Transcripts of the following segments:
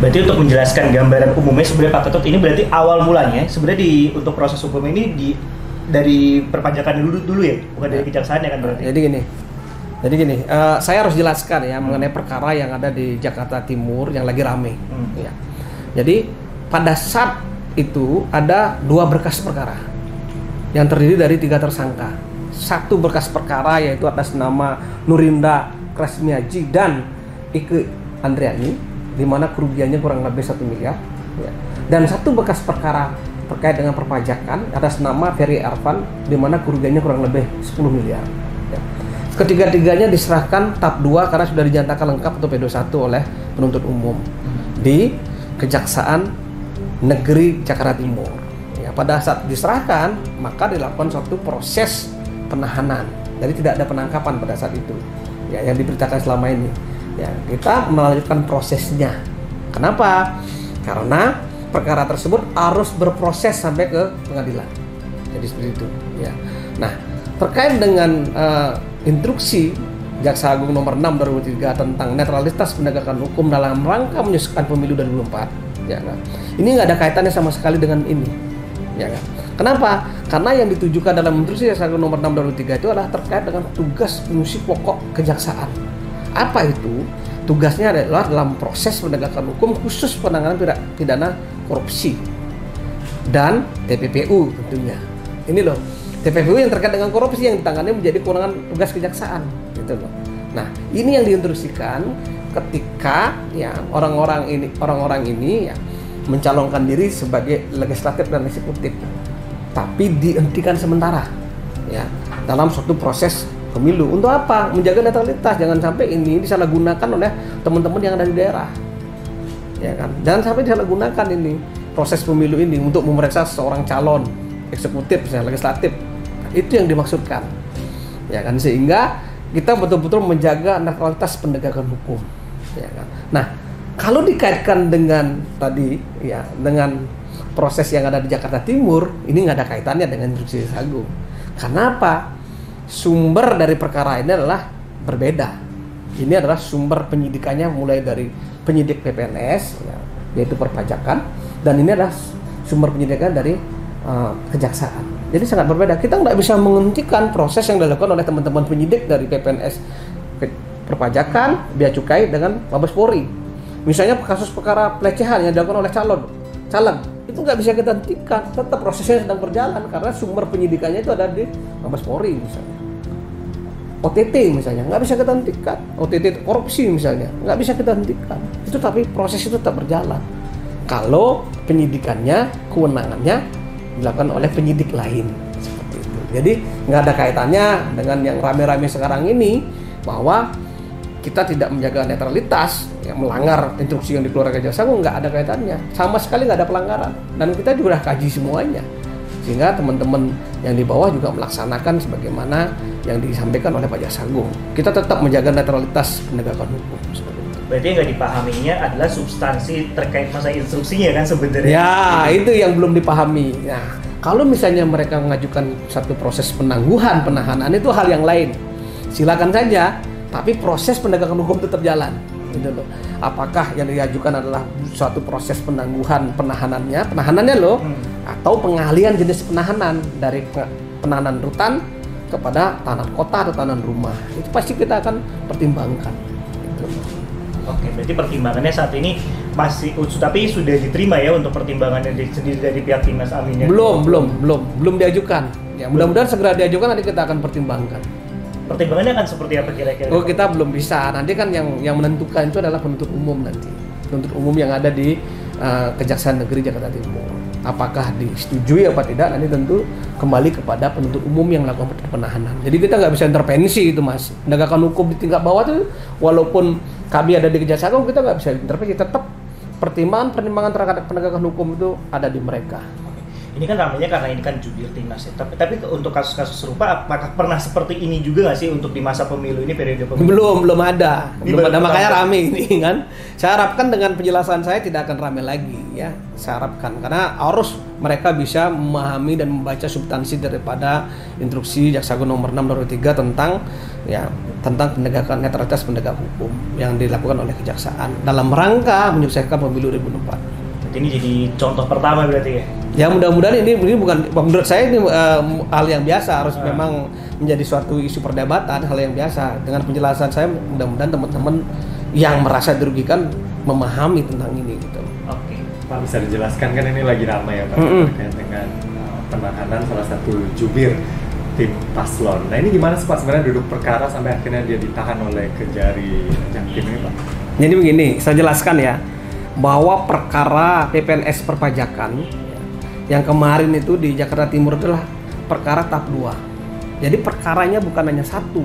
Berarti untuk menjelaskan gambaran umumnya sebenarnya Pak Ketut, ini berarti awal mulanya sebenarnya untuk proses hukum ini dari perpajakan dulu ya, bukan dari kejaksaan ya kan berarti. Jadi gini, saya harus jelaskan ya mengenai perkara yang ada di Jakarta Timur yang lagi rame. Ya. Jadi pada saat itu ada 2 berkas perkara yang terdiri dari 3 tersangka. 1 berkas perkara yaitu atas nama Nurinda Krasmiaji dan Ike Andriani, di mana kerugiannya kurang lebih 1 miliar. Ya. Dan 1 berkas perkara terkait dengan perpajakan atas nama Ferry Arfan, di mana kerugiannya kurang lebih 10 miliar. Ya. Ketiga-tiganya diserahkan tahap 2 karena sudah dinyatakan lengkap atau P21 oleh penuntut umum di Kejaksaan Negeri Jakarta Timur. Ya, pada saat diserahkan maka dilakukan suatu proses penahanan. Jadi tidak ada penangkapan pada saat itu. Ya, yang diberitakan selama ini. Ya, kita melanjutkan prosesnya. Kenapa? Karena perkara tersebut harus berproses sampai ke pengadilan. Jadi seperti itu. Ya. Nah, terkait dengan instruksi Jaksa Agung nomor 6 2003 tentang netralitas penegakan hukum dalam rangka menyukseskan pemilu 2024, ya kan? Ini nggak ada kaitannya sama sekali dengan ini, ya kan? Kenapa? Karena yang ditujukan dalam instruksi Jaksa Agung nomor 6 2003 itu adalah terkait dengan tugas fungsi pokok kejaksaan. Apa itu? Tugasnya adalah dalam proses penegakan hukum khusus penanganan tindak pidana korupsi dan TPPU tentunya. Ini loh, TPPU yang terkait dengan korupsi yang ditangani menjadi kewenangan tugas kejaksaan, gitu loh. Nah, ini yang diinstruksikan ketika ya orang-orang ini ya mencalonkan diri sebagai legislatif dan eksekutif, tapi dihentikan sementara ya dalam suatu proses pemilu. Untuk apa? Menjaga netralitas, jangan sampai ini disalahgunakan oleh teman-teman yang ada di daerah, ya kan? Jangan sampai disalahgunakan ini proses pemilu ini untuk memeriksa seorang calon eksekutif, misalnya legislatif. Itu yang dimaksudkan, ya kan, sehingga kita betul-betul menjaga netralitas penegakan hukum, ya kan. Nah, kalau dikaitkan dengan tadi ya dengan proses yang ada di Jakarta Timur, ini nggak ada kaitannya dengan instruksi Jaksa Agung. Kenapa? Sumber dari perkara ini adalah berbeda. Ini adalah sumber penyidikannya mulai dari penyidik PPNS, ya, yaitu perpajakan, dan ini adalah sumber penyidikan dari kejaksaan. Jadi sangat berbeda. Kita nggak bisa menghentikan proses yang dilakukan oleh teman-teman penyidik dari PPNS perpajakan, bea cukai dengan Mabes Polri. Misalnya kasus perkara pelecehan yang dilakukan oleh caleg, itu nggak bisa kita hentikan. Tetap prosesnya sedang berjalan karena sumber penyidikannya itu ada di Mabes Polri misalnya. OTT misalnya nggak bisa kita hentikan. OTT korupsi misalnya nggak bisa kita hentikan. Itu tapi proses itu tetap berjalan. Kalau penyidikannya, kewenangannya dilakukan oleh penyidik lain seperti itu. Jadi nggak ada kaitannya dengan yang rame-rame sekarang ini bahwa kita tidak menjaga netralitas, yang melanggar instruksi yang dikeluarkan Jaksa Agung, nggak ada kaitannya, sama sekali nggak ada pelanggaran, dan kita juga sudah kaji semuanya, sehingga teman-teman yang di bawah juga melaksanakan sebagaimana yang disampaikan oleh Pak Jaksa Agung. Kita tetap menjaga netralitas penegakan hukum. Berarti yang nggak dipahaminya adalah substansi terkait masa instruksinya kan sebenarnya. Ya, itu yang belum dipahami. Nah, kalau misalnya mereka mengajukan satu proses penangguhan, penahanan, itu hal yang lain. Silakan saja, tapi proses penegakan hukum tetap jalan. Gitu loh. Apakah yang diajukan adalah suatu proses penangguhan, penahanannya loh, atau pengalihan jenis penahanan dari penahanan rutan kepada tahanan kota atau tahanan rumah. Itu pasti kita akan pertimbangkan. Gitu. Oke, berarti pertimbangannya saat ini masih, tapi sudah diterima ya untuk pertimbangannya sendiri dari pihak Timnas Amin ya? Belum diajukan. Ya, mudah-mudahan segera diajukan, nanti kita akan pertimbangkan. Pertimbangannya akan seperti apa kira-kira? Oh, kita belum bisa. Nanti kan yang menentukan itu adalah penuntut umum nanti. Penuntut umum yang ada di Kejaksaan Negeri Jakarta Timur. Apakah disetujui apa tidak, nanti tentu kembali kepada penuntut umum yang melakukan penahanan. Jadi kita nggak bisa intervensi itu, Mas. Penegakan hukum di tingkat bawah itu, walaupun kami ada di Kejaksaan Agung, kita nggak bisa intervensi. Tetap pertimbangan terhadap penegakan hukum itu ada di mereka. Ini kan ramainya karena ini kan jubir timnas ya. Tapi untuk kasus-kasus serupa, apakah pernah seperti ini juga nggak sih untuk di masa pemilu ini, periode pemilu? Belum ada. Ini Belum ada, makanya rame ini kan. Saya harapkan dengan penjelasan saya tidak akan rame lagi ya. Saya harapkan karena harus mereka bisa memahami dan membaca substansi daripada instruksi Jaksa Agung nomor 6 2003 tentang penegakan netralitas penegak hukum yang dilakukan oleh kejaksaan dalam rangka menyukseskan pemilu 2024. Ini jadi contoh pertama berarti ya? Ya mudah-mudahan ini bukan, menurut saya ini hal yang biasa, harus memang menjadi suatu isu perdebatan, hal yang biasa. Dengan penjelasan saya mudah-mudahan teman-teman yang merasa dirugikan memahami tentang ini gitu. Oke. Pak, bisa dijelaskan kan ini lagi ramai ya Pak terkait dengan penahanan salah satu jubir tim paslon. Nah ini gimana sih Pak sebenarnya duduk perkara sampai akhirnya dia ditahan oleh Kejari Jaktim ini Pak? Jadi begini, saya jelaskan ya, bahwa perkara PPNS perpajakan yang kemarin itu di Jakarta Timur adalah perkara tahap 2. Jadi perkaranya bukan hanya satu,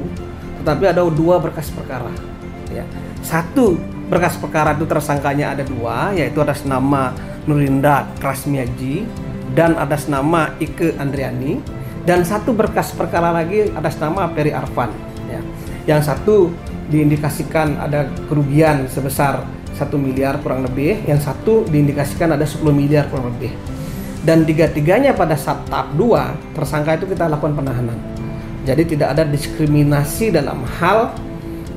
tetapi ada 2 berkas perkara. Ya. Satu berkas perkara itu tersangkanya ada 2, yaitu atas nama Nurinda Krasmiaji dan atas nama Ike Andriani, dan satu berkas perkara lagi atas nama Peri Arfan. Ya. Yang satu diindikasikan ada kerugian sebesar 1 miliar kurang lebih, yang satu diindikasikan ada 10 miliar kurang lebih. Dan tiga-tiganya pada saat tahap 2 tersangka itu kita lakukan penahanan. Jadi tidak ada diskriminasi dalam hal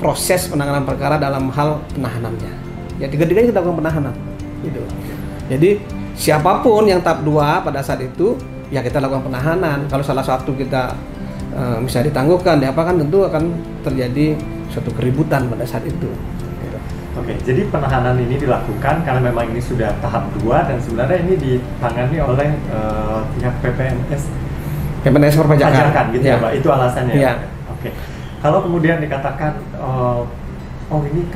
proses penanganan perkara dalam hal penahanannya. Ya tiga-tiganya kita lakukan penahanan. Gitu. Jadi siapapun yang tahap 2 pada saat itu ya kita lakukan penahanan. Kalau salah satu kita bisa ditangguhkan, ya apa kan tentu akan terjadi suatu keributan pada saat itu. Oke, jadi penahanan ini dilakukan karena memang ini sudah tahap 2 dan sebenarnya ini ditangani oleh pihak PPNS perpajakan gitu ya Pak, itu alasannya ya. Oke, kalau kemudian dikatakan ini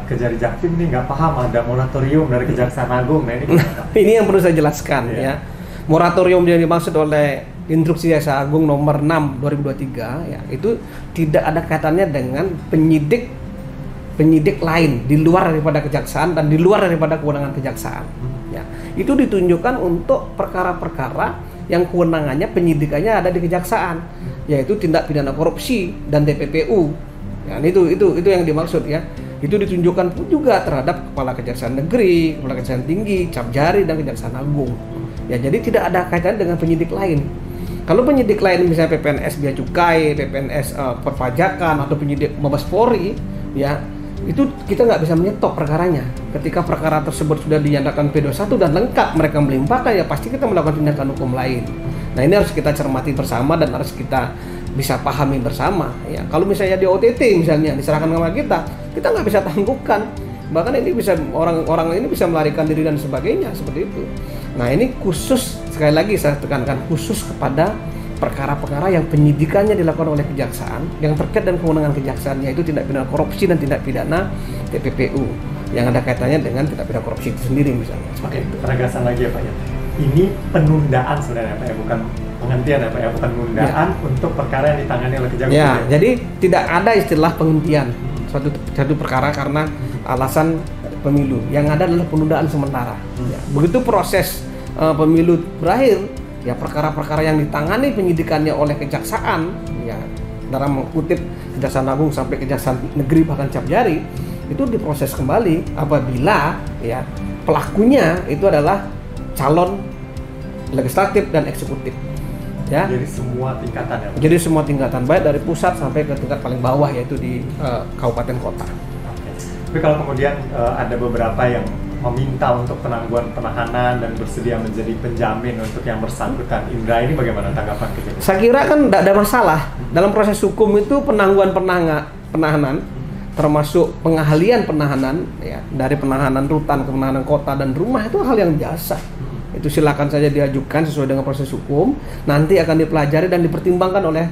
Kejari Jaktim ini nggak paham ada moratorium dari Kejaksaan Agung, nah ini ini yang perlu saya jelaskan ya. Moratorium yang dimaksud oleh Instruksi Jaksa Agung nomor 6 2023 ya, itu tidak ada kaitannya dengan penyidik lain di luar daripada kejaksaan dan di luar daripada kewenangan kejaksaan. Ya, itu ditunjukkan untuk perkara-perkara yang kewenangannya penyidikannya ada di kejaksaan, yaitu tindak pidana korupsi dan TPPU. Ya, itu yang dimaksud ya. Itu ditunjukkan juga terhadap Kepala Kejaksaan Negeri, Kepala Kejaksaan Tinggi, Capjari dan Kejaksaan Agung. Ya, jadi tidak ada kaitan dengan penyidik lain. Kalau penyidik lain misalnya PPNS Bea Cukai, PPNS perpajakan atau penyidik Mabes Polri, ya itu kita nggak bisa menyetop perkaranya. Ketika perkara tersebut sudah dinyatakan P21 dan lengkap mereka melimpahkan, ya pasti kita melakukan tindakan hukum lain. Nah ini harus kita cermati bersama dan harus kita bisa pahami bersama. Ya kalau misalnya di OTT misalnya diserahkan sama kita nggak bisa tangguhkan. Bahkan ini bisa orang ini bisa melarikan diri dan sebagainya seperti itu. Nah ini khusus, sekali lagi saya tekankan, khusus kepada perkara-perkara yang penyidikannya dilakukan oleh kejaksaan yang terkait dengan kewenangan kejaksaan, yaitu tindak pidana korupsi dan tindak pidana TPPU yang ada kaitannya dengan tindak pidana korupsi itu sendiri misalnya. Oke, penegasan lagi ya Pak ya. Ini penundaan sebenarnya Pak ya, bukan penghentian ya Pak ya, penundaan untuk perkara yang ditangani oleh kejaksaan. Ya, jadi tidak ada istilah penghentian satu perkara karena alasan pemilu. Yang ada adalah penundaan sementara. Ya, begitu proses pemilu berakhir, ya perkara-perkara yang ditangani penyidikannya oleh kejaksaan, ya dalam mengutip Kejaksaan Agung sampai Kejaksaan Negeri bahkan Capjari, itu diproses kembali apabila ya pelakunya itu adalah calon legislatif dan eksekutif. Ya. Jadi semua tingkatan ya. Jadi semua tingkatan, baik dari pusat sampai ke tingkat paling bawah yaitu di kabupaten kota. Oke. Tapi kalau kemudian ada beberapa yang meminta untuk penangguhan penahanan dan bersedia menjadi penjamin untuk yang bersangkutan, Indra ini bagaimana tanggapan kejadian? Saya kira kan tidak ada masalah dalam proses hukum itu penangguhan penahanan termasuk pengahlian penahanan ya, dari penahanan rutan ke penahanan kota dan rumah itu hal yang biasa. Itu silakan saja diajukan sesuai dengan proses hukum, nanti akan dipelajari dan dipertimbangkan oleh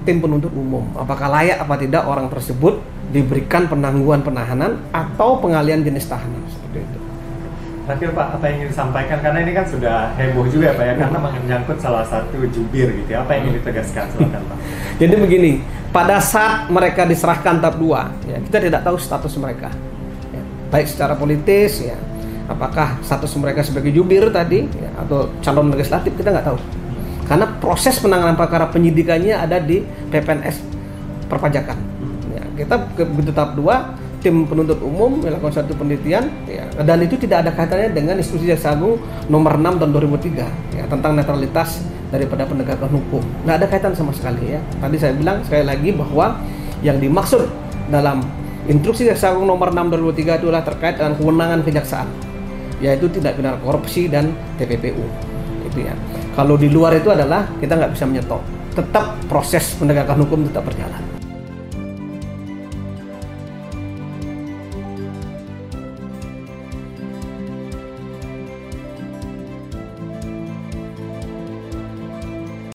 tim penuntut umum apakah layak apa tidak orang tersebut diberikan penangguhan penahanan atau pengalihan jenis tahanan seperti itu. Terakhir Pak, apa yang ingin disampaikan? Karena ini kan sudah heboh juga Pak ya, karena menyangkut salah satu jubir gitu ya. Apa yang ingin ditegaskan? Silakan Pak. Jadi begini, pada saat mereka diserahkan tahap 2, ya, kita tidak tahu status mereka. Ya, baik secara politis, ya, apakah status mereka sebagai jubir tadi ya, atau calon legislatif, kita nggak tahu. Karena proses penanganan perkara penyidikannya ada di PPNS perpajakan. Ya, kita begitu tahap 2, tim penuntut umum melakukan satu penelitian ya, dan itu tidak ada kaitannya dengan Instruksi Jaksa Agung nomor 6 tahun 2003 ya, tentang netralitas daripada penegakan hukum. Nggak ada kaitan sama sekali ya. Tadi saya bilang sekali lagi bahwa yang dimaksud dalam Instruksi Jaksa Agung nomor 6 2003 itulah terkait dengan kewenangan kejaksaan, yaitu tindak pidana korupsi dan TPPU. Itu ya. Kalau di luar itu adalah kita nggak bisa menyetop. Tetap proses penegakan hukum tetap berjalan.